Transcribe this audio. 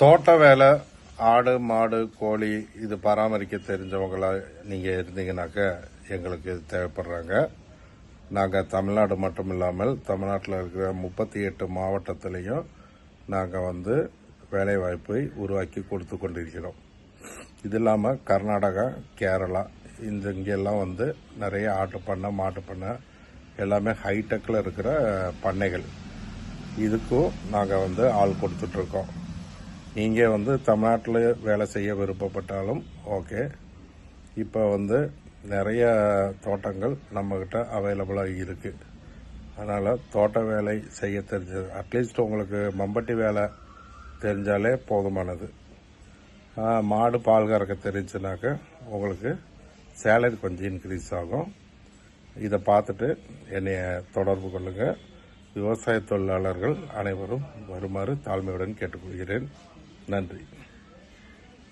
தோட்ட வேலை, ஆடு மாடு கோழி இது பராமரிக்க தெரிஞ்சவங்களா நீங்க இருந்தீங்கன்னாக்க எங்களுக்கு இது தேவைப்படுறாங்க. நாங்கள் தமிழ்நாடு மட்டும் இல்லாமல் தமிழ்நாட்டில் இருக்கிற 38 மாவட்டத்திலையும் நாங்கள் வேலைவாய்ப்பை உருவாக்கி கொடுத்து கொண்டிருக்கிறோம். இது இல்லாமல் கர்நாடகா, கேரளா இங்கெல்லாம் நிறைய ஆட்டு பண்ணை, மாட்டு பண்ணை எல்லாமே ஹைடெக்கில் இருக்கிற பண்ணைகள். இதுக்கும் நாங்கள் ஆள் கொடுத்துட்ருக்கோம். நீங்கள் தமிழ்நாட்டில் வேலை செய்ய விருப்பப்பட்டாலும் ஓகே. இப்போ நிறைய தோட்டங்கள் நம்மக்கிட்ட அவைலபிளாக இருக்குது. அதனால் தோட்ட வேலை செய்ய தெரிஞ்சது, அட்லீஸ்ட் உங்களுக்கு மம்பட்டி வேலை தெரிஞ்சாலே போதுமானது. மாடு பால் கறக்க தெரிஞ்சுனாக்க உங்களுக்கு சேலரி கொஞ்சம் இன்க்ரீஸ் ஆகும். இதை பார்த்துட்டு என்னைய தொடர்பு கொள்ளுங்கள். விவசாய தொழிலாளர்கள் அனைவரும் வருமாறு தாழ்மையுடன் கேட்டுக்கொள்கிறேன். நன்றி.